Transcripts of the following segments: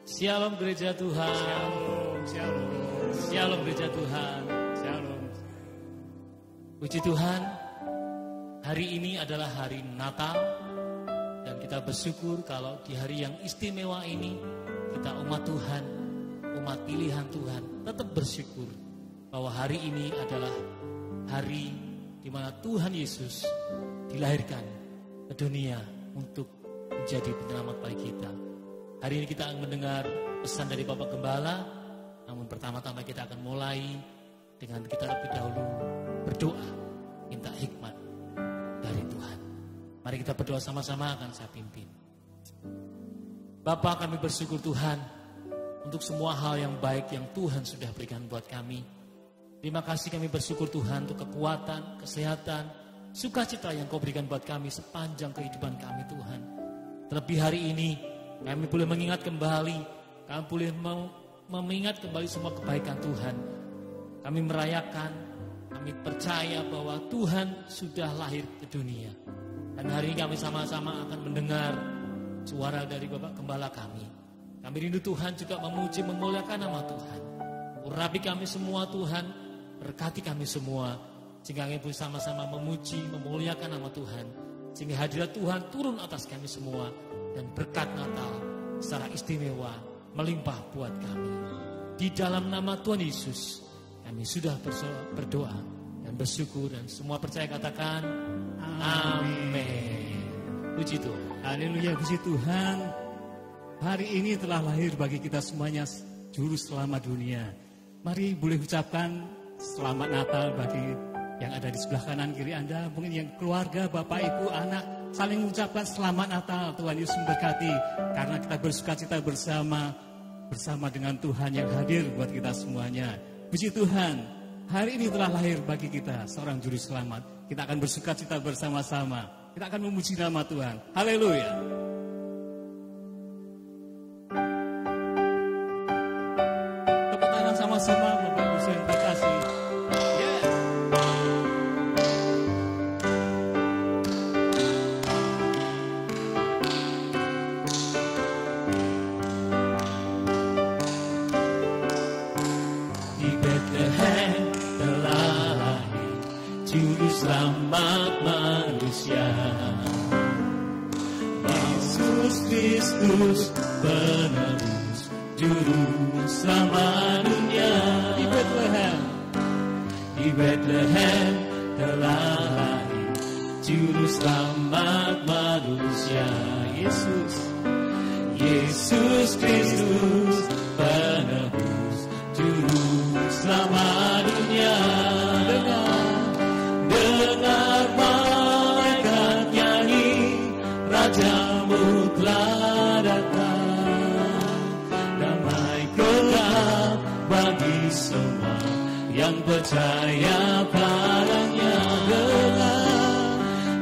Shalom gereja Tuhan. Shalom, shalom. Shalom gereja Tuhan. Shalom. Puji Tuhan, hari ini adalah hari Natal. Dan kita bersyukur kalau di hari yang istimewa ini, kita umat Tuhan, umat pilihan Tuhan, tetap bersyukur bahwa hari ini adalah hari di mana Tuhan Yesus dilahirkan ke dunia untuk menjadi penyelamat bagi kita. Hari ini kita akan mendengar pesan dari Bapak Gembala. Namun pertama-tama kita akan mulai dengan kita lebih dahulu berdoa, minta hikmat dari Tuhan. Mari kita berdoa sama-sama, akan saya pimpin. Bapa, kami bersyukur Tuhan untuk semua hal yang baik yang Tuhan sudah berikan buat kami. Terima kasih, kami bersyukur Tuhan untuk kekuatan, kesehatan, sukacita yang Kau berikan buat kami sepanjang kehidupan kami Tuhan. Terlebih hari ini kami boleh mengingat kembali, kami boleh mengingat kembali semua kebaikan Tuhan. Kami merayakan, kami percaya bahwa Tuhan sudah lahir ke dunia. Dan hari ini kami sama-sama akan mendengar suara dari Bapak Gembala kami. Kami rindu Tuhan juga memuji, memuliakan nama Tuhan. Urapi kami semua Tuhan, berkati kami semua. Sehingga kami boleh sama-sama memuji, memuliakan nama Tuhan. Sehingga hadirat Tuhan turun atas kami semua. Dan berkat Natal secara istimewa melimpah buat kami. Di dalam nama Tuhan Yesus kami sudah berdoa dan bersyukur. Dan semua percaya katakan amin. Puji Tuhan. Haleluya, puji Tuhan. Hari ini telah lahir bagi kita semuanya Juru Selamat dunia. Mari boleh ucapkan selamat Natal bagi yang ada di sebelah kanan kiri Anda. Mungkin yang keluarga, bapak, ibu, anak, saling mengucapkan selamat Natal. Tuhan Yesus memberkati karena kita bersukacita bersama dengan Tuhan yang hadir buat kita semuanya. Puji Tuhan, hari ini telah lahir bagi kita seorang Juru Selamat. Kita akan bersukacita bersama-sama. Kita akan memuji nama Tuhan. Haleluya. Tepuk tangan sama-sama Bapak Ibu yang terkasih. Selamat manusia, Yesus Kristus penebus juru selamat dunia. Di Bethlehem telah lahir juru selamat manusia. Yesus Kristus penebus juru selamat dunia. Dengar malaikat nyanyi, Rajamu telah datang. Damai kekal bagi semua yang percaya padanya.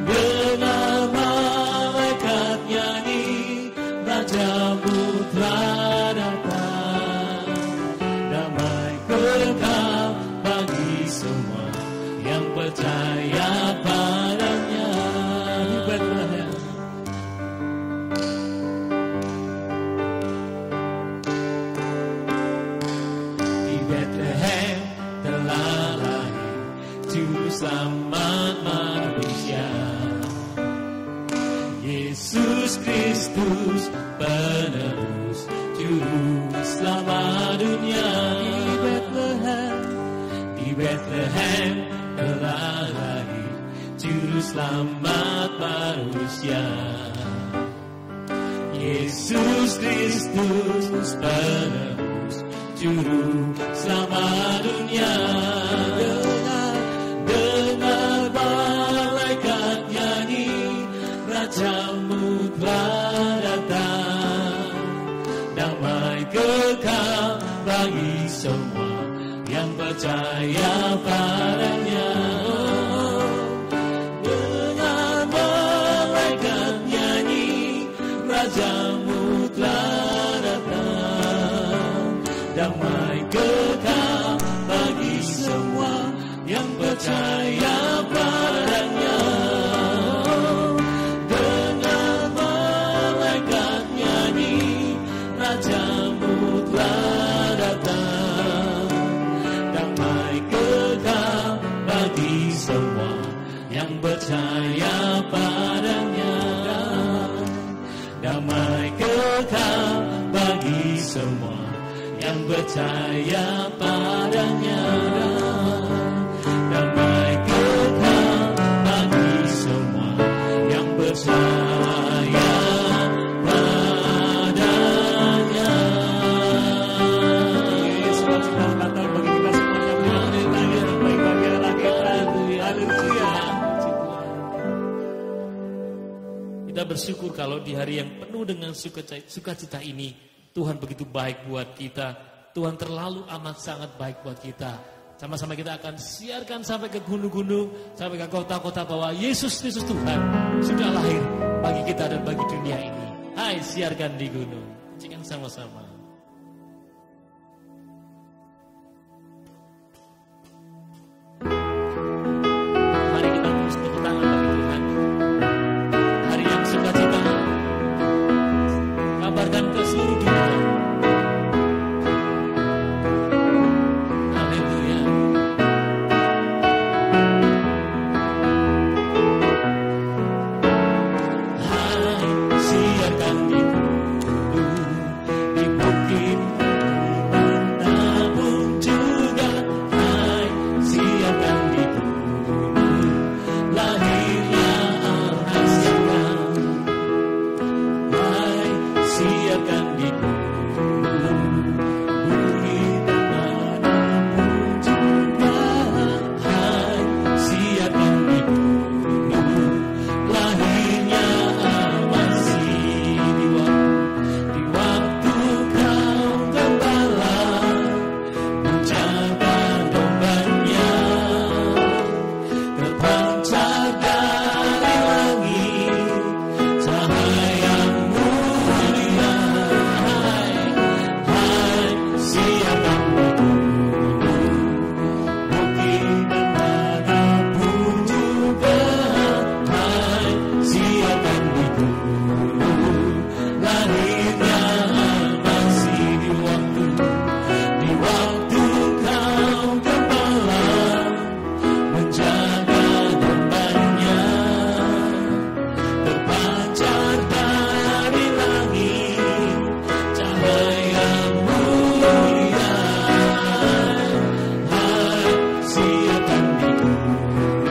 Dengar malaikat nyanyi, Rajamu telah datang. Damai kekal bagi semua yang percaya padanya. Di Bethlehem, di Bethlehem telah lahir Juru Selamat manusia. Yesus Kristus penebus Juru Selamat dunia. Di Bethlehem telah lahir Juru Selamat manusia. Yesus Kristus penebus Juru Selamat dunia. Dengar malaikat nyanyi, Rajamu telah datang. Damai kekal bagi semua yang percaya padanya. Dengar malaikat nyanyi, Rajamu telah datang. Damai kekal bagi semua yang percaya padanya. Dengar malaikat nyanyi, Rajamu damai kekal bagi semua yang percaya padanya. Damai kekal bagi semua yang percaya padanya. Sukacita Natal bagi kita semuanya. Baik bagi anak kita. Haleluya. Kita bersyukur kalau di hari yang penuh dengan sukacita ini, Tuhan begitu baik buat kita. Tuhan terlalu amat sangat baik buat kita. Sama-sama kita akan siarkan sampai ke gunung-gunung, sampai ke kota-kota bahwa Yesus Kristus Tuhan sudah lahir bagi kita dan bagi dunia ini. Hai, siarkan di gunung. Cikan sama-sama. Mari kita terus tepuk tangan bagi Tuhan. Hari yang sukacita, kabarkan ke seluruh dunia. Haleluya. Hai, siarkan di gunung, di bukit manapun juga. Hai, siarkan di gunung, lahirnya Al-Masih. Hai, siarkan di gunung, bukit manapun juga. Hai, siarkan di gunung, lahirnya Al-Masih. Di waktu kau gembala menjaga dombanya, terpancar dari langit cahaya mulia. Hai, siapkan di gunung, bukit manapun juga. Hai, siapkan di gunung, lahirnya Al-Masih. Di waktu kau gembala menjaga dombanya, terpancar dari langit cahaya mulia. Hai, siapkan di gunung,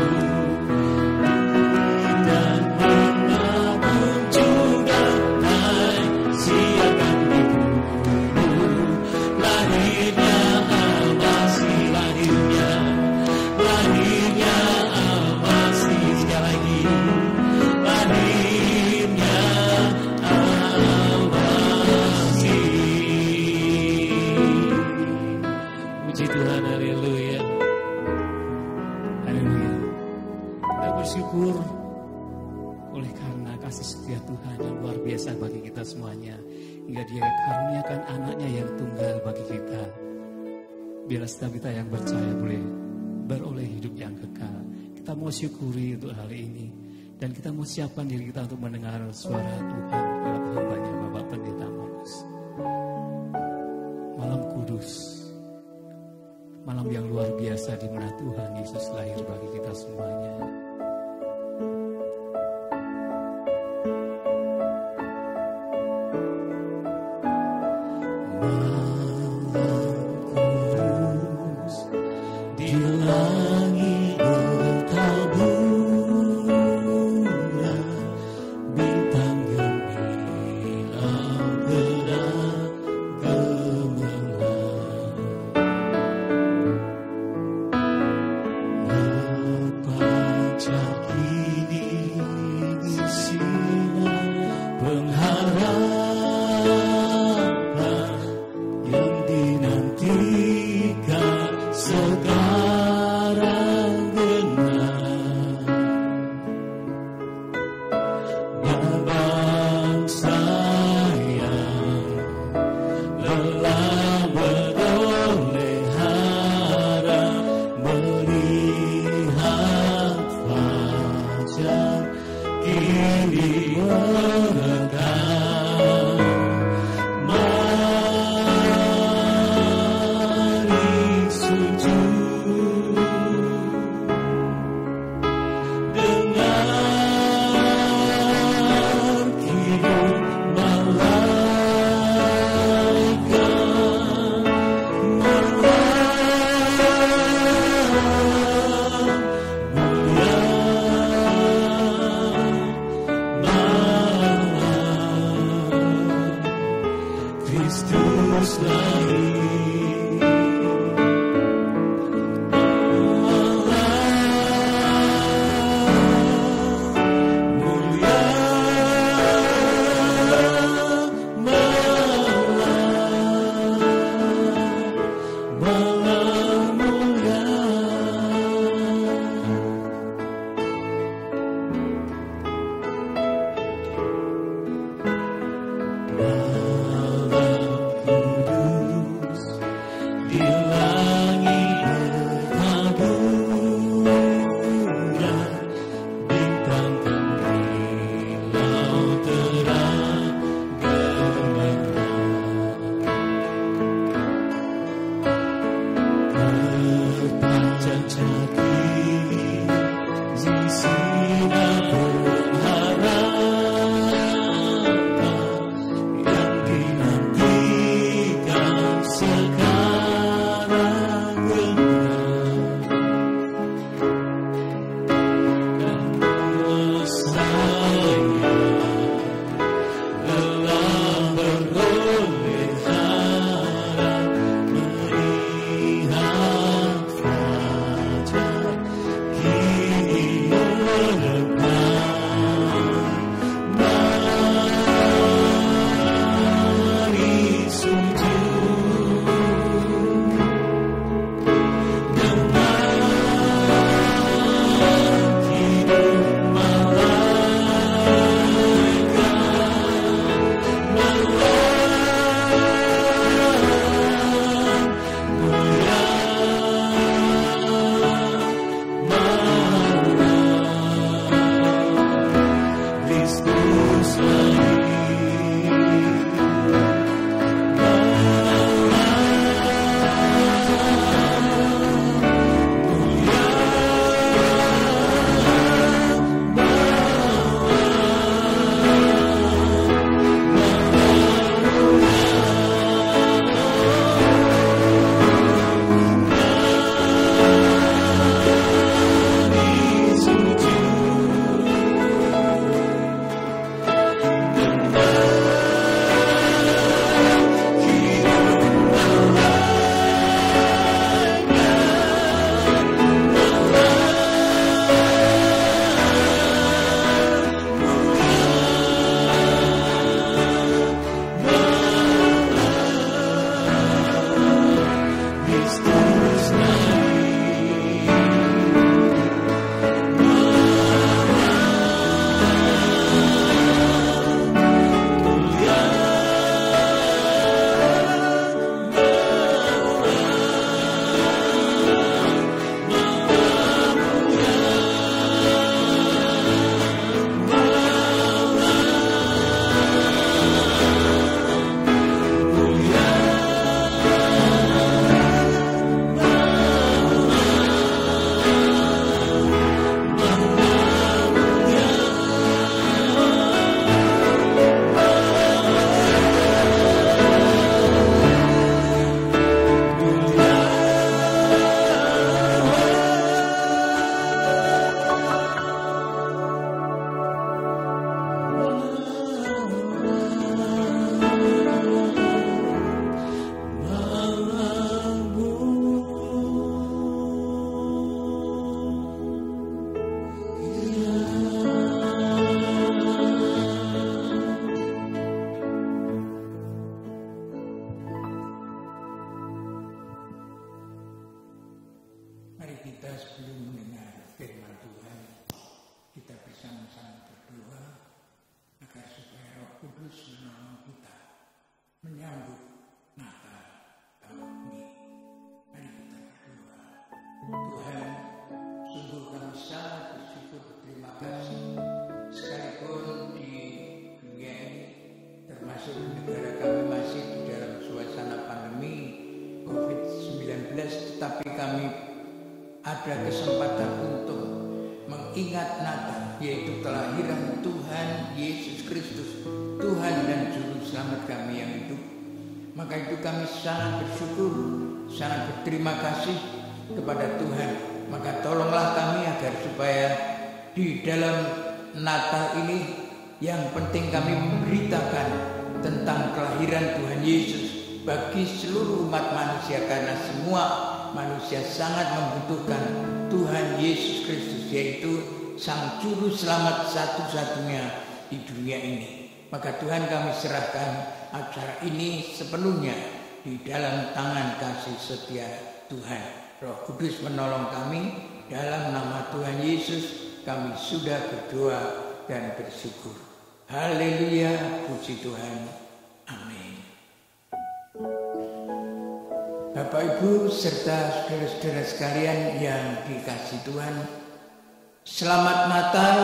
dan manapun juga. Hai, siapkan di gunung, lahirnya Al-Masih. Lahirnya Al-Masih. Sekali lagi, lahirnya Al-Masih. Puji Tuhan, haleluya. Haleluya. Kita bersyukur oleh karena kasih setia Tuhan yang luar biasa bagi kita semuanya, hingga Dia karuniakan anaknya yang tunggal bagi kita. Biarlah setiap kita yang percaya boleh beroleh hidup yang kekal. Kita mau syukuri untuk hal ini, dan kita mau siapkan diri kita untuk mendengar suara Tuhan lewat hambanya Bapak Pendeta Markus. Malam kudus, malam yang luar biasa di mana Tuhan Yesus lahir bagi kita semuanya. Kudus di langit bertaburan, bintang gemilang gerak gemerlap. Berpancar kini sinar pengharapan Kristus lahir. Tetapi kami ada kesempatan untuk mengingat Natal, yaitu kelahiran Tuhan Yesus Kristus, Tuhan dan Juru Selamat kami yang hidup. Maka itu kami sangat bersyukur, sangat berterima kasih kepada Tuhan. Maka tolonglah kami agar supaya di dalam Natal ini yang penting kami memberitakan tentang kelahiran kelahiran Tuhan Yesus bagi seluruh umat manusia, karena semua manusia sangat membutuhkan Tuhan Yesus Kristus, yaitu Sang Juru Selamat satu-satunya di dunia ini. Maka Tuhan, kami serahkan acara ini sepenuhnya di dalam tangan kasih setia Tuhan. Roh Kudus menolong kami. Dalam nama Tuhan Yesus kami sudah berdoa dan bersyukur. Haleluya, puji Tuhan. Amin. Bapak, Ibu, serta saudara-saudara sekalian yang dikasihi Tuhan, selamat Natal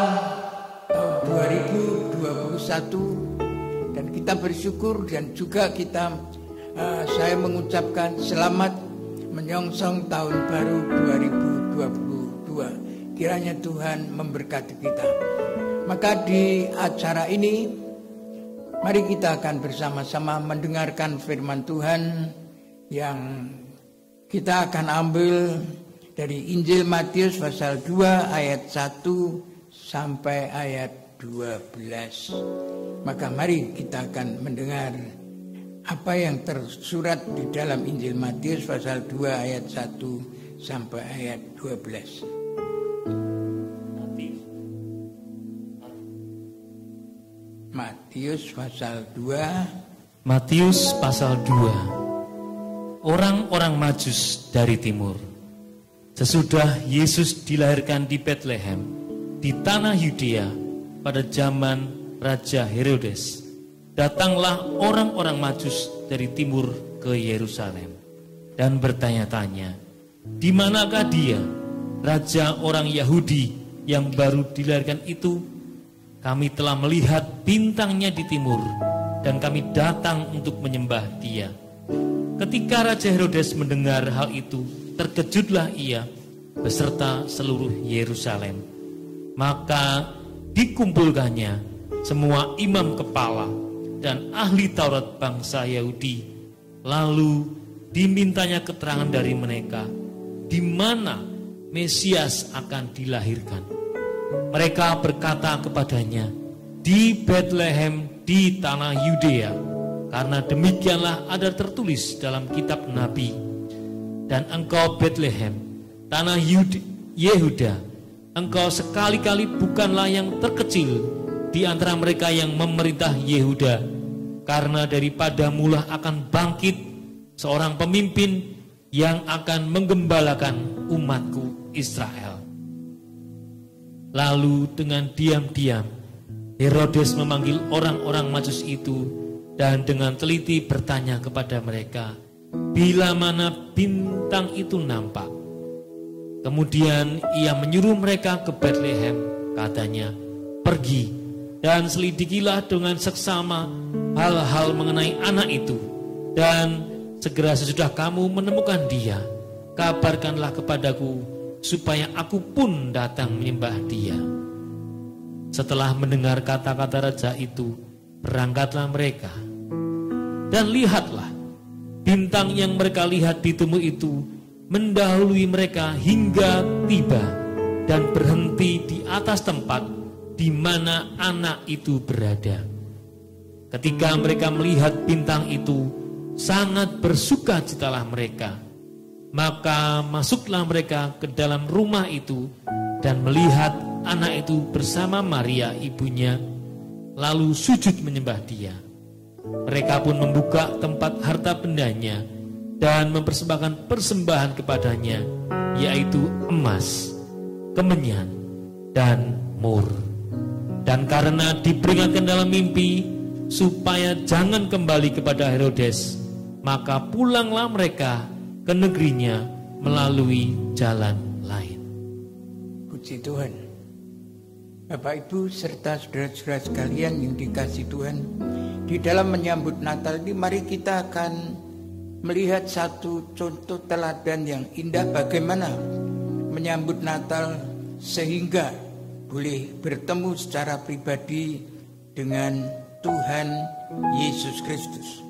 tahun 2021, dan kita bersyukur dan juga saya mengucapkan selamat menyongsong tahun baru 2022. Kiranya Tuhan memberkati kita. Maka di acara ini, mari kita akan bersama-sama mendengarkan firman Tuhan yang kita akan ambil dari Injil Matius pasal 2 ayat 1 sampai ayat 12. Maka mari kita akan mendengar apa yang tersurat di dalam Injil Matius pasal 2 ayat 1 sampai ayat 12. Matius pasal 2. Matius pasal 2. Orang-orang Majus dari timur. Sesudah Yesus dilahirkan di Betlehem, di tanah Yudea, pada zaman Raja Herodes, datanglah orang-orang Majus dari timur ke Yerusalem dan bertanya-tanya, di manakah dia, raja orang Yahudi yang baru dilahirkan itu? Kami telah melihat bintangnya di timur dan kami datang untuk menyembah dia. Ketika Raja Herodes mendengar hal itu, terkejutlah ia beserta seluruh Yerusalem. Maka dikumpulkannya semua imam kepala dan ahli Taurat bangsa Yahudi. Lalu dimintanya keterangan dari mereka di mana Mesias akan dilahirkan. Mereka berkata kepadanya, di Betlehem di tanah Yudea, karena demikianlah ada tertulis dalam kitab Nabi. Dan engkau Betlehem, tanah Yehuda, engkau sekali-kali bukanlah yang terkecil di antara mereka yang memerintah Yehuda, karena daripadamulah akan bangkit seorang pemimpin yang akan menggembalakan umatku Israel. Lalu dengan diam-diam Herodes memanggil orang-orang Majus itu dan dengan teliti bertanya kepada mereka, bila mana bintang itu nampak. Kemudian ia menyuruh mereka ke Betlehem, katanya, pergi dan selidikilah dengan seksama hal-hal mengenai anak itu, dan segera sesudah kamu menemukan dia, kabarkanlah kepadaku supaya aku pun datang menyembah dia. Setelah mendengar kata-kata raja itu, berangkatlah mereka. Dan lihatlah, bintang yang mereka lihat di timur itu mendahului mereka hingga tiba dan berhenti di atas tempat di mana anak itu berada. Ketika mereka melihat bintang itu, sangat bersukacitalah mereka. Maka masuklah mereka ke dalam rumah itu dan melihat anak itu bersama Maria ibunya, lalu sujud menyembah dia. Mereka pun membuka tempat harta bendanya dan mempersembahkan persembahan kepadanya, yaitu emas, kemenyan, dan mur. Dan karena diperingatkan dalam mimpi supaya jangan kembali kepada Herodes, maka pulanglah mereka ke negerinya melalui jalan lain. Puji Tuhan. Bapak, Ibu, serta saudara-saudara sekalian yang dikasihi Tuhan, di dalam menyambut Natal ini mari kita akan melihat satu contoh teladan yang indah bagaimana menyambut Natal sehingga boleh bertemu secara pribadi dengan Tuhan Yesus Kristus.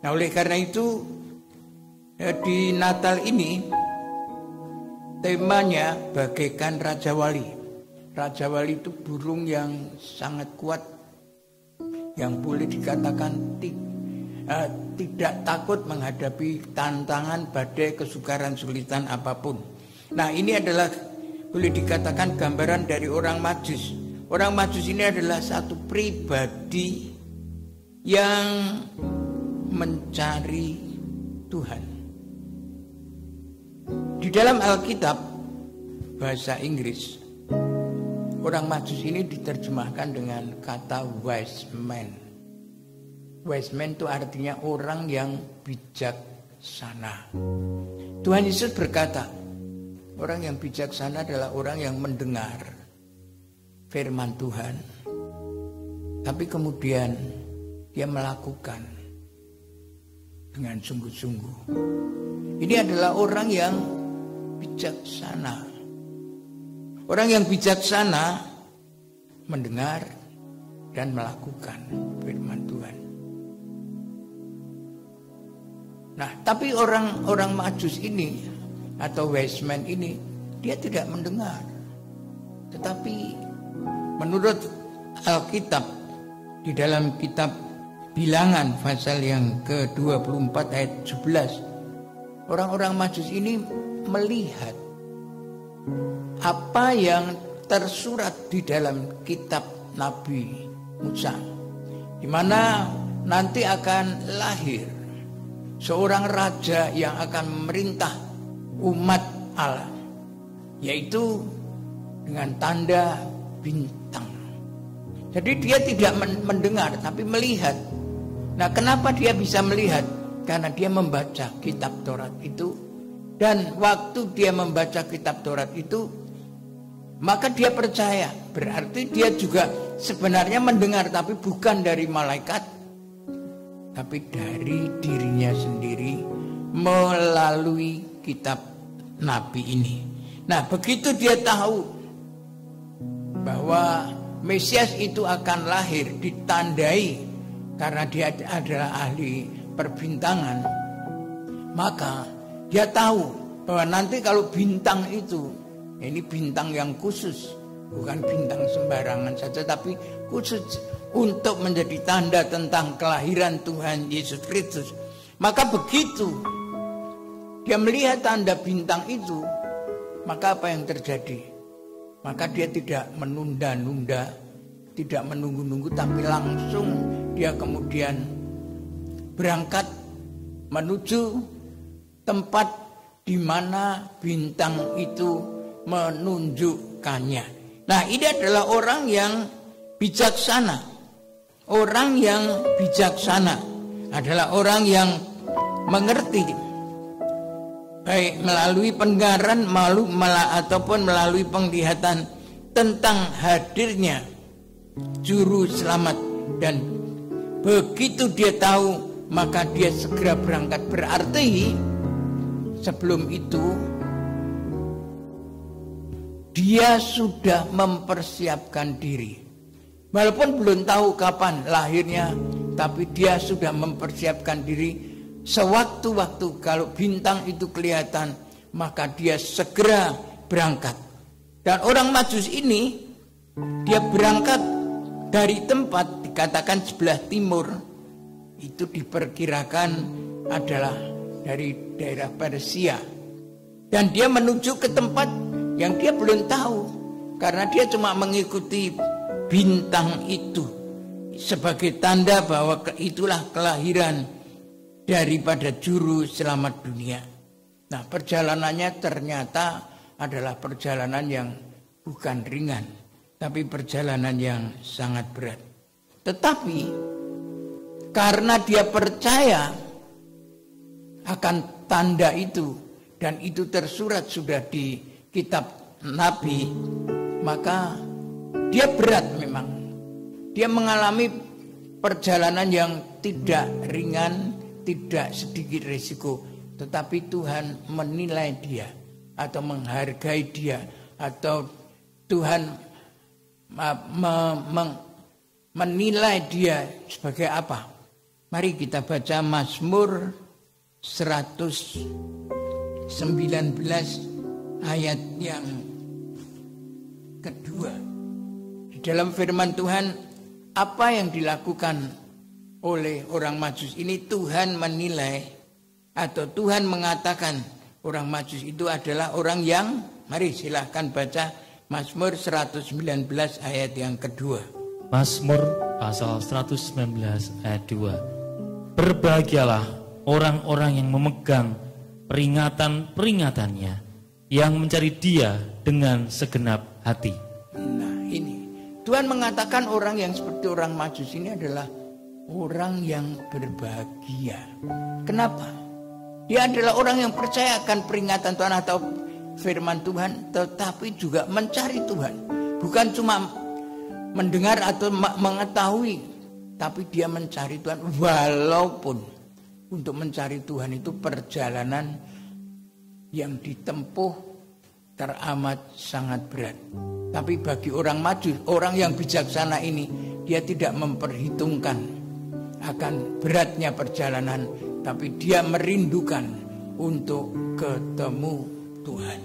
Nah, oleh karena itu di Natal ini temanya bagaikan Raja Wali. Raja Wali itu burung yang sangat kuat, yang boleh dikatakan tidak takut menghadapi tantangan, badai, kesukaran, sulitan apapun. Nah, ini adalah boleh dikatakan gambaran dari orang Majus. Orang Majus ini adalah satu pribadi yang mencari Tuhan. Di dalam Alkitab bahasa Inggris, orang Majus ini diterjemahkan dengan kata wise man. Wise man itu artinya orang yang bijaksana. Tuhan Yesus berkata, orang yang bijaksana adalah orang yang mendengar firman Tuhan, tapi kemudian dia melakukan dengan sungguh-sungguh. Ini adalah orang yang bijaksana. Orang yang bijaksana mendengar dan melakukan firman Tuhan. Nah, tapi orang Majus ini atau wise man ini, dia tidak mendengar. Tetapi menurut Alkitab, di dalam kitab Bilangan pasal yang ke-24 ayat 17, orang-orang Majus ini melihat apa yang tersurat di dalam kitab Nabi Musa, di mana nanti akan lahir seorang raja yang akan memerintah umat Allah, yaitu dengan tanda bintang. Jadi dia tidak mendengar tapi melihat. Nah, kenapa dia bisa melihat? Karena dia membaca kitab Taurat itu, dan waktu dia membaca kitab Taurat itu, maka dia percaya. Berarti dia juga sebenarnya mendengar, tapi bukan dari malaikat, tapi dari dirinya sendiri melalui kitab Nabi ini. Nah, begitu dia tahu bahwa Mesias itu akan lahir, ditandai karena dia adalah ahli perbintangan, maka dia tahu bahwa nanti kalau bintang itu, ini bintang yang khusus, bukan bintang sembarangan saja, tapi khusus untuk menjadi tanda tentang kelahiran Tuhan Yesus Kristus. Maka begitu dia melihat tanda bintang itu, maka apa yang terjadi? Maka dia tidak menunda-nunda, tidak menunggu-nunggu, tapi langsung dia kemudian berangkat menuju tempat di mana bintang itu menunjukkannya. Nah, ini adalah orang yang bijaksana. Orang yang bijaksana adalah orang yang mengerti, baik melalui pendengaran ataupun melalui penglihatan, tentang hadirnya juru selamat. Dan begitu dia tahu, maka dia segera berangkat. Berarti sebelum itu dia sudah mempersiapkan diri. Walaupun belum tahu kapan lahirnya, tapi dia sudah mempersiapkan diri. Sewaktu-waktu kalau bintang itu kelihatan, maka dia segera berangkat. Dan orang Majus ini, dia berangkat dari tempat dikatakan sebelah timur, itu diperkirakan adalah dari daerah Persia. Dan dia menuju ke tempat yang dia belum tahu, karena dia cuma mengikuti bintang itu sebagai tanda bahwa itulah kelahiran daripada juru selamat dunia. Nah, perjalanannya ternyata adalah perjalanan yang bukan ringan, tapi perjalanan yang sangat berat. Tetapi karena dia percaya akan tanda itu, dan itu tersurat sudah di kitab Nabi, maka dia berat memang. Dia mengalami perjalanan yang tidak ringan, tidak sedikit risiko. Tetapi Tuhan menilai dia, atau menghargai dia, atau Tuhan menilai dia sebagai apa? Mari kita baca Mazmur 119 ayat yang kedua. Di dalam firman Tuhan, apa yang dilakukan oleh orang Majus ini, Tuhan menilai atau Tuhan mengatakan orang Majus itu adalah orang yang, mari silahkan baca Mazmur 119 ayat yang kedua. Mazmur pasal 119 ayat 2. Berbahagialah orang-orang yang memegang peringatan-peringatannya, yang mencari Dia dengan segenap hati. Nah ini, Tuhan mengatakan orang yang seperti orang Majus ini adalah orang yang berbahagia. Kenapa? Dia adalah orang yang percaya akan peringatan Tuhan atau firman Tuhan, tetapi juga mencari Tuhan. Bukan cuma mendengar atau mengetahui, tapi dia mencari Tuhan. Walaupun untuk mencari Tuhan itu perjalanan yang ditempuh teramat sangat berat. Tapi bagi orang Majus, orang yang bijaksana ini, dia tidak memperhitungkan akan beratnya perjalanan, tapi dia merindukan untuk ketemu Tuhan.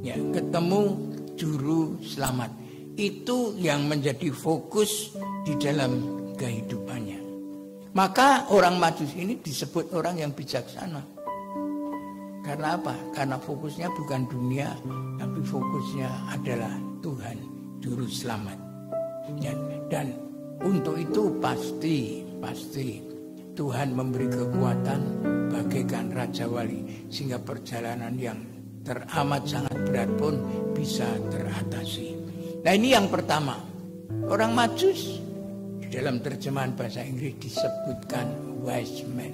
Ya, ketemu juru selamat. Itu yang menjadi fokus di dalam kehidupannya. Maka orang Majus ini disebut orang yang bijaksana. Karena apa? Karena fokusnya bukan dunia, tapi fokusnya adalah Tuhan juru selamat. Ya, dan untuk itu pasti Tuhan memberi kekuatan bagaikan Raja Wali, sehingga perjalanan yang teramat sangat berat pun bisa teratasi. Nah ini yang pertama. Orang Majus di dalam terjemahan bahasa Inggris disebutkan wise man,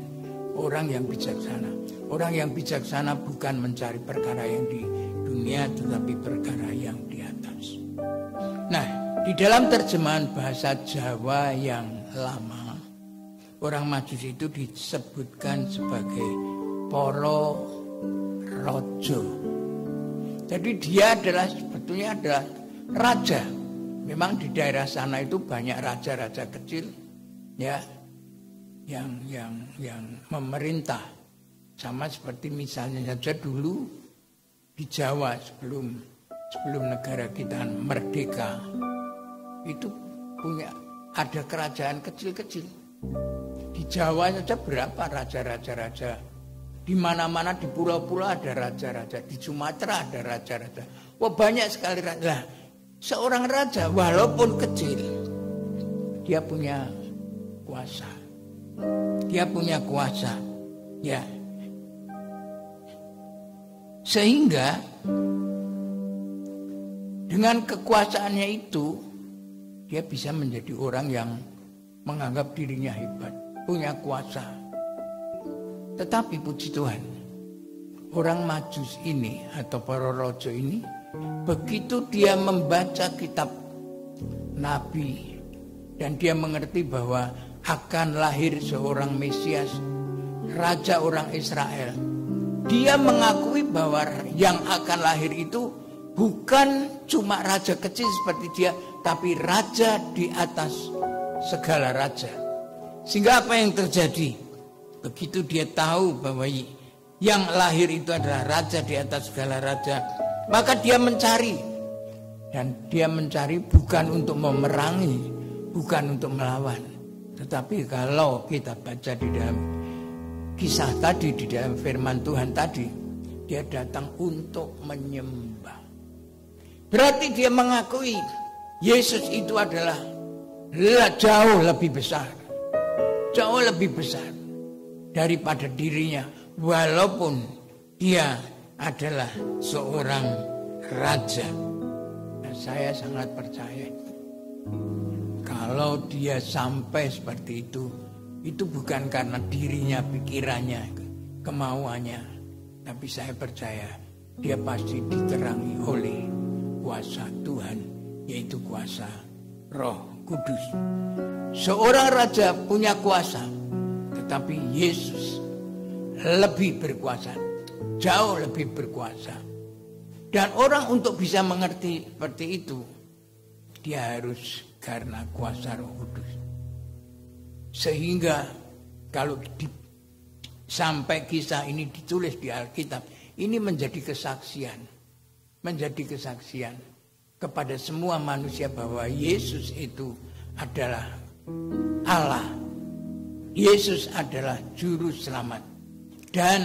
orang yang bijaksana. Orang yang bijaksana bukan mencari perkara yang di dunia, tetapi perkara yang di atas. Nah, di dalam terjemahan bahasa Jawa yang lama, orang Majus itu disebutkan sebagai Poro Rojo. Jadi dia adalah sebetulnya adalah raja. Memang di daerah sana itu banyak raja-raja kecil, ya, yang memerintah. Sama seperti misalnya saja dulu di Jawa sebelum negara kita merdeka, itu ada kerajaan kecil-kecil. Di Jawa saja berapa raja-raja. Di mana-mana di pulau-pulau ada raja-raja. Di Sumatera ada raja-raja. Wah banyak sekali raja. Nah, seorang raja walaupun kecil, dia punya kuasa. Dia punya kuasa. Ya. Sehingga dengan kekuasaannya itu, dia bisa menjadi orang yang menganggap dirinya hebat, punya kuasa. Tetapi puji Tuhan, orang Majus ini atau Poro Rojo ini, begitu dia membaca kitab Nabi dan dia mengerti bahwa akan lahir seorang Mesias, Raja orang Israel, dia mengakui bahwa yang akan lahir itu bukan cuma raja kecil seperti dia, tapi raja di atas segala raja. Sehingga apa yang terjadi? Begitu dia tahu bahwa yang lahir itu adalah raja di atas segala raja, maka dia mencari. Dan dia mencari bukan untuk memerangi, bukan untuk melawan. Tetapi kalau kita baca di dalam kisah tadi, di dalam firman Tuhan tadi, dia datang untuk menyembah. Berarti dia mengakui Yesus itu adalah jauh lebih besar. Jauh lebih besar daripada dirinya, walaupun dia adalah seorang raja. Dan saya sangat percaya kalau dia sampai seperti itu bukan karena dirinya, pikirannya, kemauannya, tapi saya percaya dia pasti diterangi oleh kuasa Tuhan, yaitu kuasa Roh Kudus. Seorang raja punya kuasa, tetapi Yesus lebih berkuasa, jauh lebih berkuasa. Dan orang untuk bisa mengerti seperti itu, dia harus karena kuasa Roh Kudus. Sehingga kalau sampai kisah ini ditulis di Alkitab, ini menjadi kesaksian. Menjadi kesaksian kepada semua manusia bahwa Yesus itu adalah Allah Yesus adalah juru selamat. Dan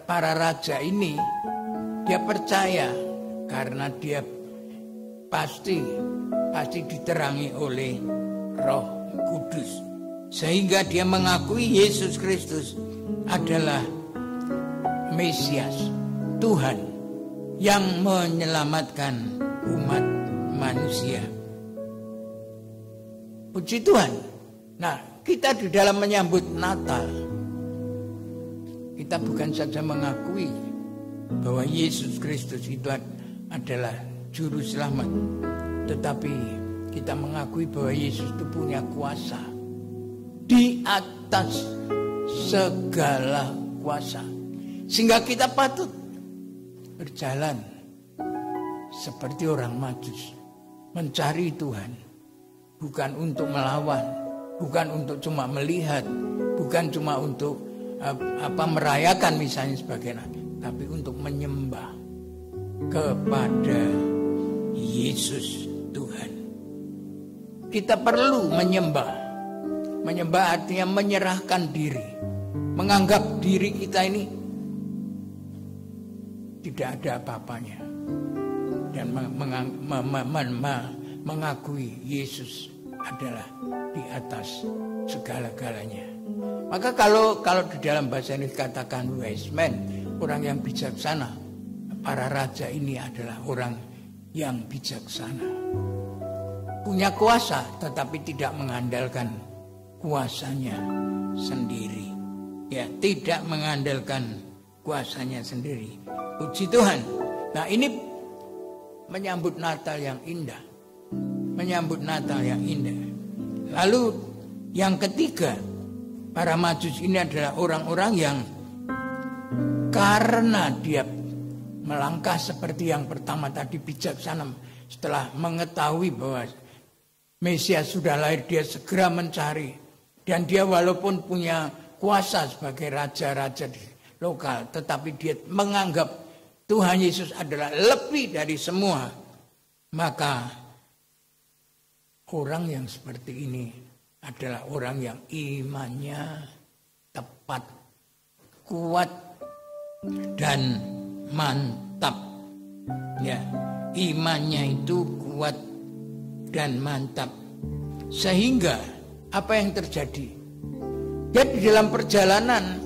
para raja ini dia percaya karena dia pasti diterangi oleh Roh Kudus, sehingga dia mengakui Yesus Kristus adalah Mesias, Tuhan yang menyelamatkan umat manusia. Puji Tuhan. Nah, kita di dalam menyambut Natal, kita bukan saja mengakui bahwa Yesus Kristus itu adalah juru selamat, tetapi kita mengakui bahwa Yesus itu punya kuasa di atas segala kuasa, sehingga kita patut berjalan seperti orang Majus, mencari Tuhan, bukan untuk melawan, bukan untuk cuma melihat, bukan cuma untuk merayakan misalnya sebagainya, tapi untuk menyembah kepada Yesus Tuhan. Kita perlu menyembah. Menyembah artinya menyerahkan diri, menganggap diri kita ini tidak ada apa-apanya, dan mengakui Yesus adalah di atas segala-galanya. Maka kalau di dalam bahasa ini dikatakan wise man, orang yang bijaksana, para raja ini adalah orang yang bijaksana, punya kuasa tetapi tidak mengandalkan kuasanya sendiri, ya, tidak mengandalkan kuasanya sendiri. Puji Tuhan. Nah, ini menyambut Natal yang indah, menyambut Natal yang indah. Lalu yang ketiga, para Majus ini adalah orang-orang yang karena dia melangkah seperti yang pertama tadi, bijaksana, setelah mengetahui bahwa Mesias sudah lahir, dia segera mencari. Dan dia walaupun punya kuasa sebagai raja-raja lokal, tetapi dia menganggap Tuhan Yesus adalah lebih dari semua. Maka orang yang seperti ini adalah orang yang imannya tepat, kuat, dan mantap. Ya, imannya itu kuat dan mantap. Sehingga apa yang terjadi? Dia di dalam perjalanan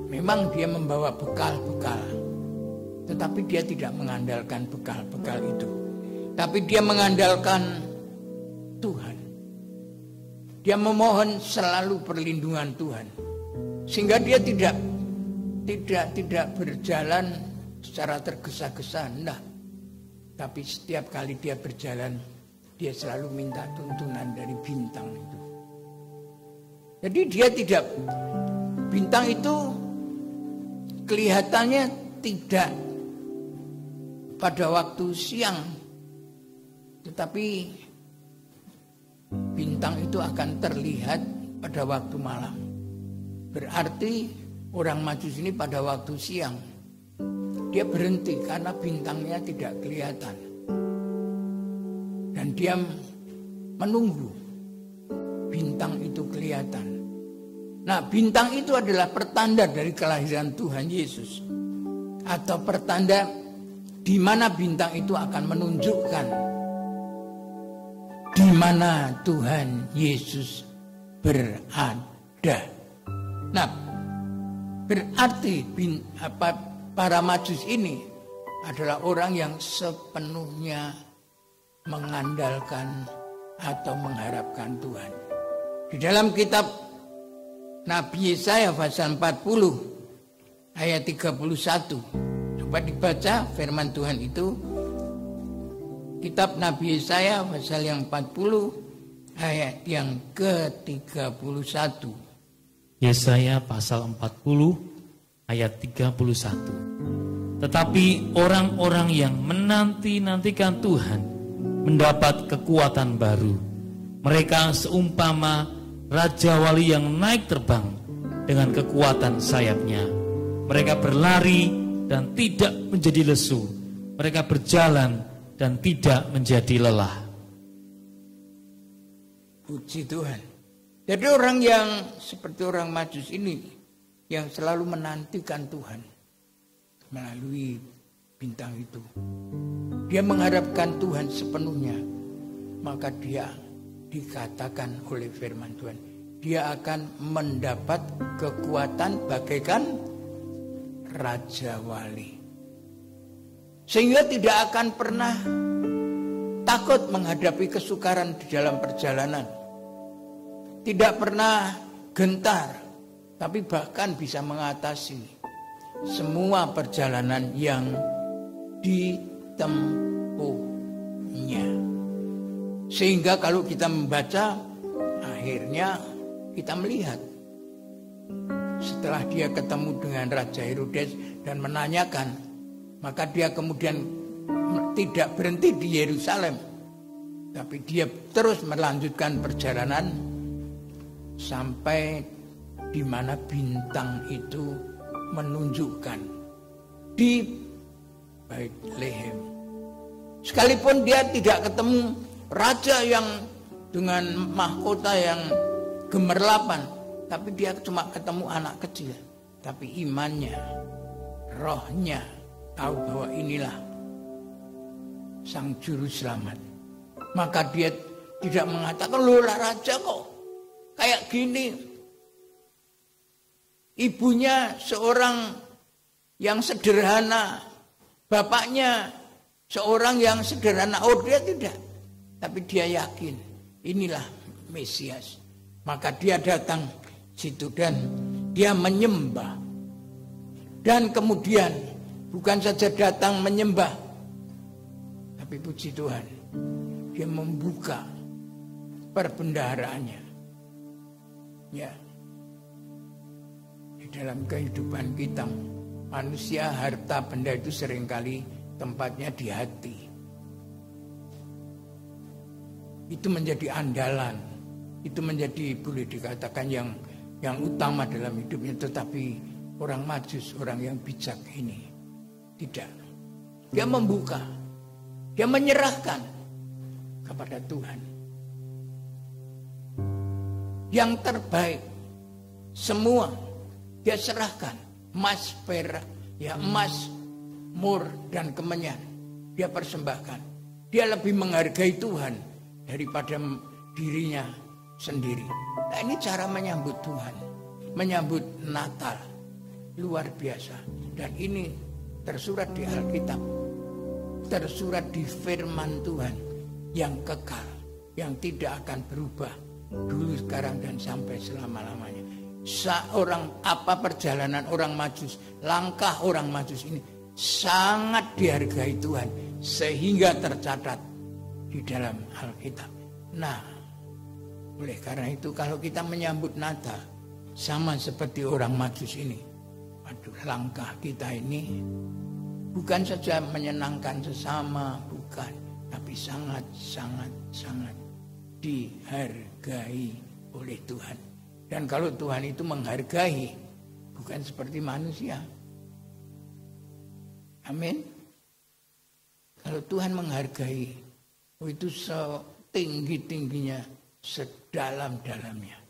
memang dia membawa bekal-bekal, tetapi dia tidak mengandalkan bekal-bekal itu, tapi dia mengandalkan Tuhan. Dia memohon selalu perlindungan Tuhan, sehingga dia tidak berjalan secara tergesa-gesa, enggak. Tapi setiap kali dia berjalan, dia selalu minta tuntunan dari bintang itu. Jadi dia tidak, bintang itu kelihatannya tidak pada waktu siang, tetapi bintang itu akan terlihat pada waktu malam. Berarti orang Majus ini pada waktu siang dia berhenti karena bintangnya tidak kelihatan. Dan dia menunggu bintang itu kelihatan. Nah, bintang itu adalah pertanda dari kelahiran Tuhan Yesus, atau pertanda di mana bintang itu akan menunjukkan di mana Tuhan Yesus berada. Nah, berarti para Majus ini adalah orang yang sepenuhnya mengandalkan atau mengharapkan Tuhan. Di dalam kitab Nabi Yesaya pasal 40 ayat 31. Coba dibaca firman Tuhan itu. Kitab Nabi Yesaya pasal yang 40 ayat yang ke-31. Yesaya pasal 40 ayat 31. Tetapi orang-orang yang menanti-nantikan Tuhan mendapat kekuatan baru. Mereka seumpama Raja Wali yang naik terbang dengan kekuatan sayapnya. Mereka berlari dan tidak menjadi lesu. Mereka berjalan dan tidak menjadi lelah. Puji Tuhan. Jadi orang yang seperti orang Majus ini yang selalu menantikan Tuhan melalui bintang itu. Dia mengharapkan Tuhan sepenuhnya. Maka dia dikatakan oleh firman Tuhan, dia akan mendapat kekuatan bagaikan Raja Wali. Sehingga tidak akan pernah takut menghadapi kesukaran di dalam perjalanan. Tidak pernah gentar, tapi bahkan bisa mengatasi semua perjalanan yang ditempuhnya. Sehingga kalau kita membaca, akhirnya kita melihat setelah dia ketemu dengan Raja Herodes dan menanyakan, maka dia kemudian tidak berhenti di Yerusalem, tapi dia terus melanjutkan perjalanan sampai di mana bintang itu menunjukkan di Bethlehem. Sekalipun dia tidak ketemu raja yang dengan mahkota yang gemerlapan, tapi dia cuma ketemu anak kecil. Tapi imannya, rohnya tahu bahwa inilah sang juru selamat. Maka dia tidak mengatakan, loh lah raja kok kayak gini. Ibunya seorang yang sederhana, bapaknya seorang yang sederhana. Oh, dia tidak. Tapi dia yakin inilah Mesias. Maka dia datang situ dan dia menyembah. Dan kemudian bukan saja datang menyembah, tapi puji Tuhan, dia membuka perbendaharaannya. Ya. Di dalam kehidupan kita, manusia, harta, benda itu seringkali tempatnya di hati. Itu menjadi andalan, itu menjadi boleh dikatakan yang utama dalam hidupnya. Tetapi orang Majus, orang yang bijak ini tidak. Dia membuka, dia menyerahkan kepada Tuhan yang terbaik. Semua dia serahkan, emas, perak, ya emas, mur dan kemenyan dia persembahkan. Dia lebih menghargai Tuhan daripada dirinya sendiri. Nah, ini cara menyambut Tuhan, menyambut Natal, luar biasa. Dan ini tersurat di Alkitab, tersurat di firman Tuhan yang kekal, yang tidak akan berubah dulu, sekarang dan sampai selama-lamanya. Perjalanan orang Majus, langkah orang Majus ini sangat dihargai Tuhan sehingga tercatat di dalam Alkitab. Nah, oleh karena itu kalau kita menyambut Natal sama seperti orang Majus ini, waduh, langkah kita ini bukan saja menyenangkan sesama, bukan, tapi sangat dihargai oleh Tuhan. Dan kalau Tuhan itu menghargai, bukan seperti manusia. Amin. Kalau Tuhan menghargai, itu setinggi-tingginya, sedalam-dalamnya.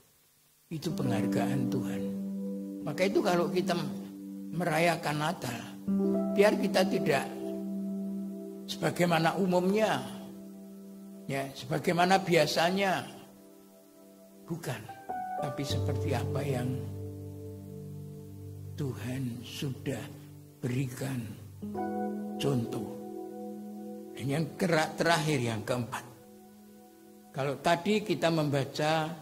Itu penghargaan Tuhan. Maka itu kalau kita merayakan Natal, biar kita tidak sebagaimana umumnya, ya, sebagaimana biasanya, bukan. Tapi seperti apa yang Tuhan sudah berikan contoh. Dan yang terakhir, yang keempat. Kalau tadi kita membaca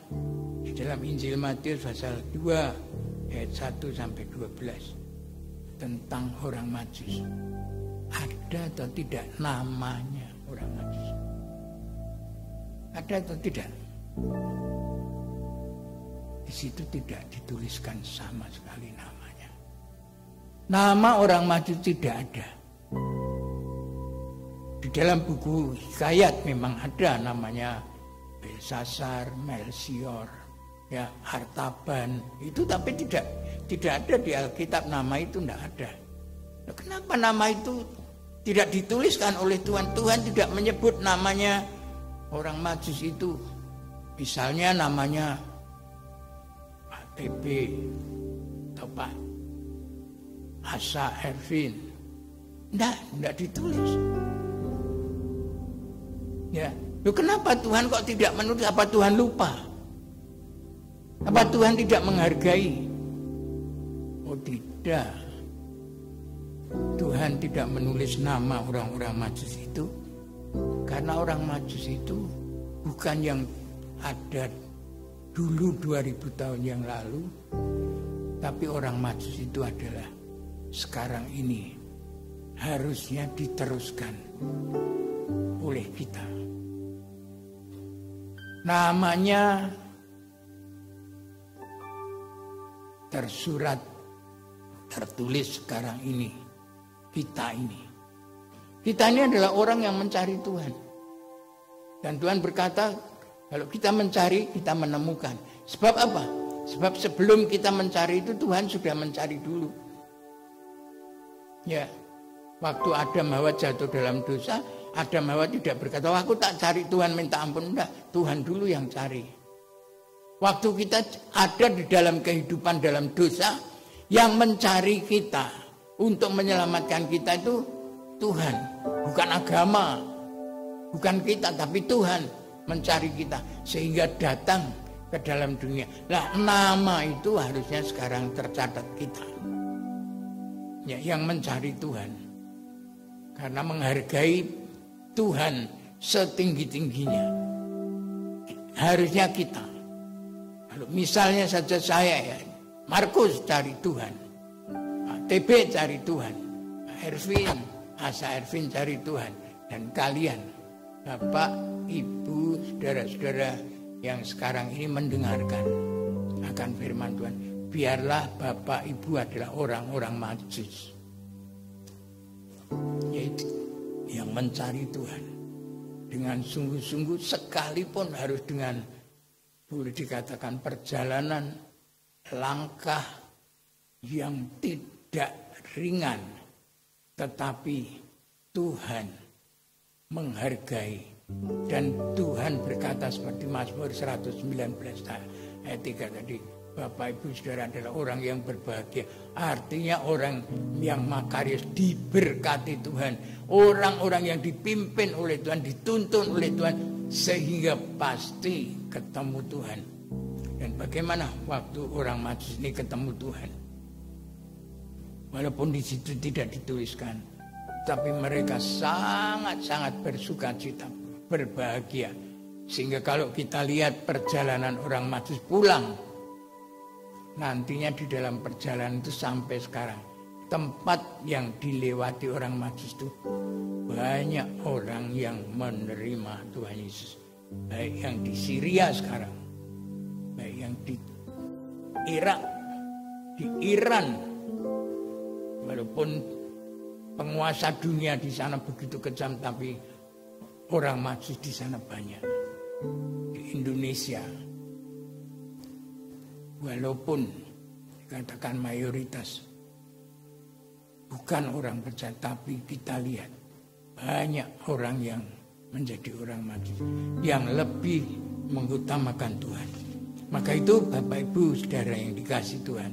di dalam Injil Matius pasal 2 ayat 1 sampai 12 tentang orang Majus. Ada atau tidak namanya orang Majus? Ada atau tidak? Di situ tidak dituliskan sama sekali namanya. Nama orang Majus tidak ada. Di dalam buku hikayat memang ada namanya Belsasar, Melchior, ya, Artaban itu, tapi tidak ada di Alkitab, nama itu tidak ada. Nah, kenapa nama itu tidak dituliskan oleh Tuhan? Tuhan tidak menyebut namanya orang Majus itu. Misalnya namanya TB atau Pak Asa Ervin. Enggak ditulis. Ya, loh kenapa Tuhan kok tidak menulis? Apa Tuhan lupa? Apa Tuhan tidak menghargai? Oh tidak. Tuhan tidak menulis nama orang-orang Majus itu karena orang Majus itu bukan yang ada dulu 2000 tahun yang lalu, tapi orang Majus itu adalah sekarang ini harusnya diteruskan oleh kita. Namanya tersurat, tertulis sekarang ini. Kita ini adalah orang yang mencari Tuhan. Dan Tuhan berkata, kalau kita mencari, kita menemukan. Sebab apa? Sebab sebelum kita mencari itu Tuhan sudah mencari dulu. Ya, waktu Adam Hawa jatuh dalam dosa, Adam Hawa tidak berkata, oh, aku tak cari Tuhan minta ampun. Enggak, Tuhan dulu yang cari. Waktu kita ada di dalam kehidupan dalam dosa, yang mencari kita untuk menyelamatkan kita itu Tuhan, bukan agama, bukan kita, tapi Tuhan mencari kita sehingga datang ke dalam dunia. Nah, nama itu harusnya sekarang tercatat kita, ya, yang mencari Tuhan, karena menghargai Tuhan setinggi-tingginya. Harusnya kita, kalau misalnya saja saya, ya, Markus cari Tuhan, TB cari Tuhan, Ervin, Asa Ervin cari Tuhan, dan kalian Bapak, Ibu, saudara-saudara yang sekarang ini mendengarkan akan firman Tuhan, biarlah Bapak Ibu adalah orang-orang Majus, yaitu yang mencari Tuhan dengan sungguh-sungguh, sekalipun harus dengan, boleh dikatakan, perjalanan langkah yang tidak ringan, tetapi Tuhan menghargai. Dan Tuhan berkata seperti Mazmur 119 ayat 3 tadi, Bapak Ibu Saudara adalah orang yang berbahagia. Artinya orang yang makarius, diberkati Tuhan, orang-orang yang dipimpin oleh Tuhan, dituntun oleh Tuhan, sehingga pasti ketemu Tuhan. Dan bagaimana waktu orang Majus ini ketemu Tuhan? Walaupun di situ tidak dituliskan, tapi mereka sangat-sangat bersukacita, berbahagia. Sehingga kalau kita lihat perjalanan orang Majus pulang, nantinya di dalam perjalanan itu sampai sekarang, tempat yang dilewati orang Majus itu banyak orang yang menerima Tuhan Yesus. Baik yang di Syria sekarang, baik yang di Irak, di Iran. Walaupun penguasa dunia di sana begitu kejam, tapi orang Majus di sana banyak. Di Indonesia, walaupun dikatakan mayoritas bukan orang percaya, tapi kita lihat banyak orang yang menjadi orang Majus, yang lebih mengutamakan Tuhan. Maka itu Bapak Ibu Saudara yang dikasihi Tuhan,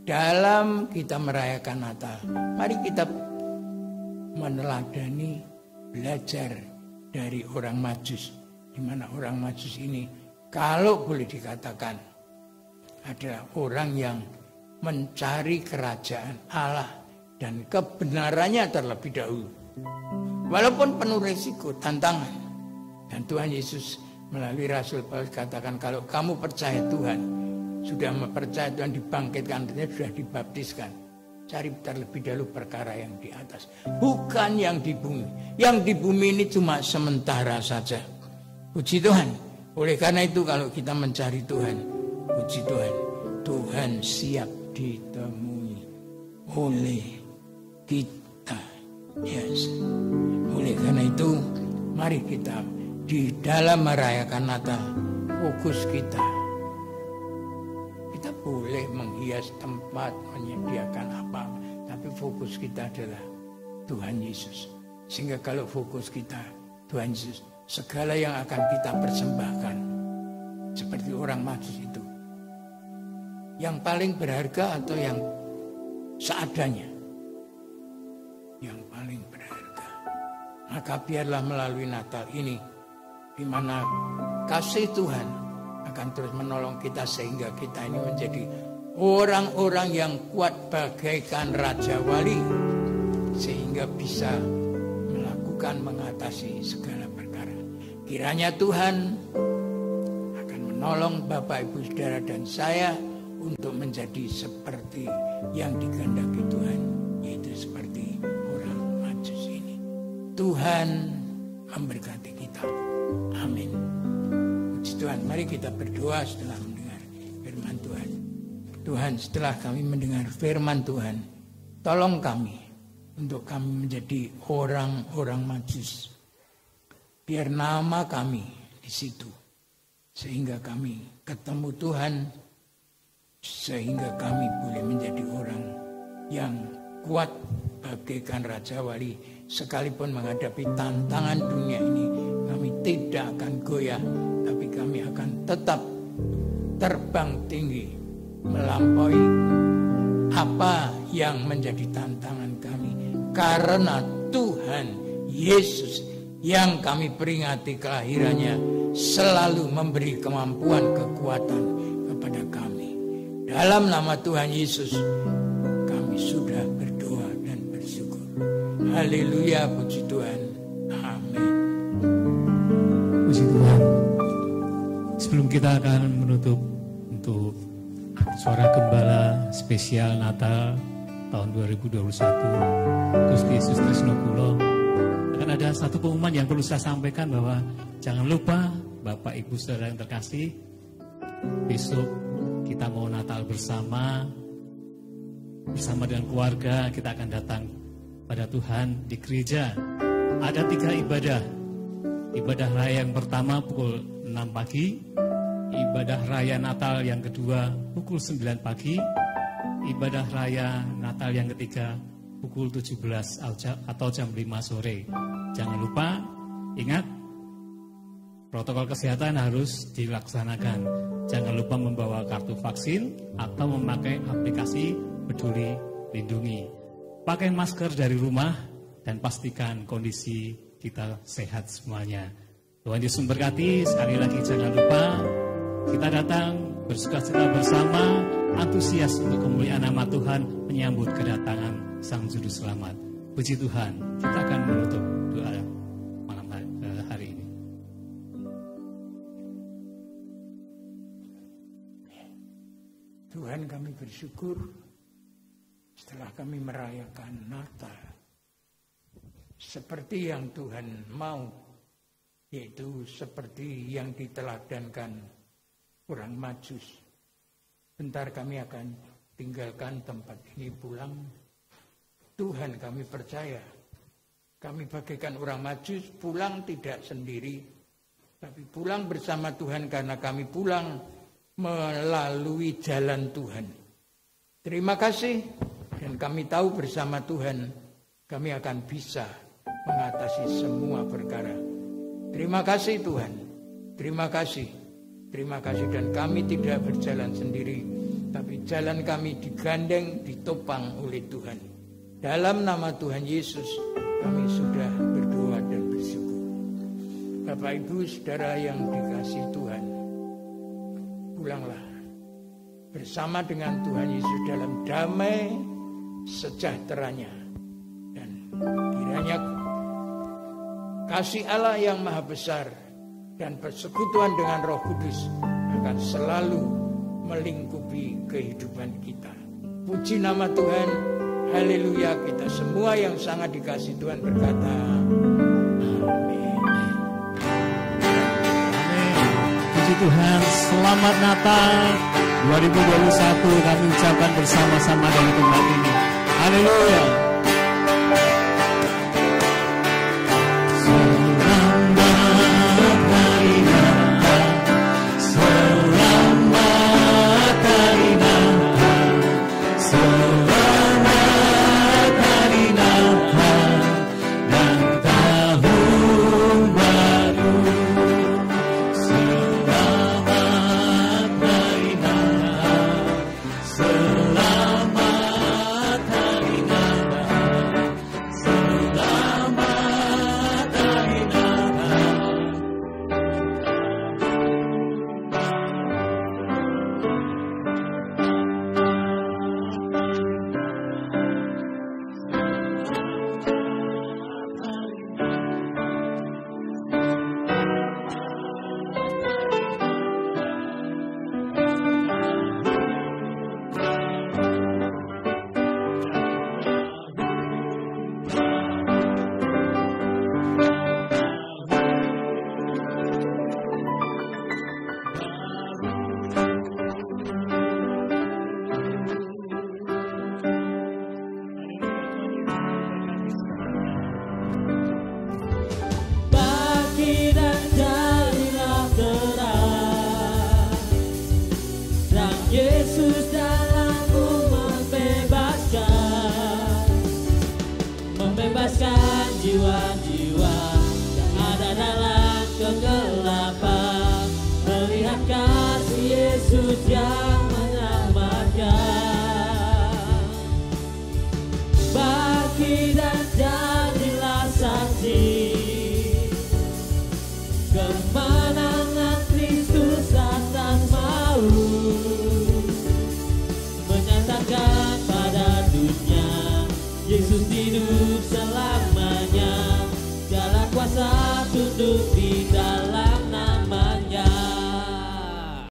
dalam kita merayakan Natal, mari kita meneladani, belajar dari orang Majus. Di mana orang Majus ini, kalau boleh dikatakan, adalah orang yang mencari kerajaan Allah dan kebenarannya terlebih dahulu. Walaupun penuh risiko, tantangan. Dan Tuhan Yesus melalui Rasul Paulus katakan, kalau kamu percaya Tuhan, sudah mempercaya Tuhan, dibangkitkan, sudah dibaptiskan, cari terlebih dahulu perkara yang di atas, bukan yang di bumi. Yang di bumi ini cuma sementara saja. Puji Tuhan. Oleh karena itu kalau kita mencari Tuhan, puji Tuhan, Tuhan siap ditemui oleh kita. Yes. Oleh karena itu, mari kita di dalam merayakan Natal, fokus kita boleh menghias tempat, menyediakan apa, tapi fokus kita adalah Tuhan Yesus. Sehingga kalau fokus kita Tuhan Yesus, segala yang akan kita persembahkan, seperti orang Majus itu, Yang paling berharga atau yang seadanya? Yang paling berharga. Maka biarlah melalui Natal ini, di mana kasih Tuhan akan terus menolong kita sehingga kita ini menjadi orang-orang yang kuat bagaikan Raja Wali, sehingga bisa mengatasi segala perkara. Kiranya Tuhan akan menolong Bapak Ibu Saudara dan saya untuk menjadi seperti yang dikehendaki Tuhan, yaitu seperti orang Majus ini. Tuhan memberkati kita. Amin. Puji Tuhan, mari kita berdoa setelah mendengar firman Tuhan. Tuhan, setelah kami mendengar firman Tuhan, tolong kami untuk kami menjadi orang-orang Majus. Biar nama kami di situ, sehingga kami ketemu Tuhan, sehingga kami boleh menjadi orang yang kuat bagaikan Raja Wali. Sekalipun menghadapi tantangan dunia ini, kami tidak akan goyah, tapi kami akan tetap terbang tinggi melampaui apa yang menjadi tantangan kami. Karena Tuhan Yesus yang kami peringati kelahirannya selalu memberi kemampuan, kekuatan kepada kami. Dalam nama Tuhan Yesus kami sudah berdoa dan bersyukur. Haleluya, puji Tuhan. Amin. Puji Tuhan. Sebelum kita akan menutup untuk Suara Gembala spesial Natal tahun 2021 Gusti Yesus Tresno Kula, akan ada satu pengumuman yang perlu saya sampaikan, bahwa jangan lupa Bapak Ibu Saudara yang terkasih, besok kita mau Natal bersama dengan keluarga. Kita akan datang pada Tuhan di gereja. Ada 3 ibadah. Ibadah raya yang pertama pukul 6 pagi, ibadah raya Natal yang kedua pukul 9 pagi, ibadah raya Natal yang ketiga pukul 17 atau jam 5 sore. Jangan lupa, ingat, protokol kesehatan harus dilaksanakan. Jangan lupa membawa kartu vaksin atau memakai aplikasi Peduli Lindungi. Pakai masker dari rumah dan pastikan kondisi kita sehat semuanya. Tuhan Yesus memberkati. Sekali lagi jangan lupa, kita datang bersukacita bersama, antusias untuk kemuliaan nama Tuhan, menyambut kedatangan Sang Juru Selamat. Puji Tuhan, kita akan menutup doa malam hari ini. Tuhan, kami bersyukur setelah kami merayakan Natal seperti yang Tuhan mau, yaitu seperti yang diteladankan orang Majus. Bentar kami akan tinggalkan tempat ini pulang. Tuhan, kami percaya kami bagaikan orang Majus, pulang tidak sendiri, tapi pulang bersama Tuhan, karena kami pulang melalui jalan Tuhan. Terima kasih, dan kami tahu bersama Tuhan kami akan bisa mengatasi semua perkara. Terima kasih Tuhan, terima kasih, dan kami tidak berjalan sendiri, tapi jalan kami digandeng, ditopang oleh Tuhan. Dalam nama Tuhan Yesus kami sudah berdoa dan bersyukur. Bapak Ibu Saudara yang dikasihi Tuhan, pulanglah bersama dengan Tuhan Yesus dalam damai sejahteranya, dan kiranya kasih Allah yang maha besar dan persekutuan dengan Roh Kudus akan selalu melingkupi kehidupan kita. Puji nama Tuhan, haleluya. Kita semua yang sangat dikasihi Tuhan berkata amin. Puji Tuhan, selamat Natal 2021 kami ucapkan bersama-sama dari tempat ini. Haleluya. Yesus dalamku membebaskan jiwa-jiwa yang ada dalam kegelapan. Melihat kasih Yesus yang menyelamatkan. Bangkit dan jadilah saksi kemenangan Kristus atas maut. Menyatakan pada dunia Yesus hidup selamanya. Segala kuasa tunduk di dalam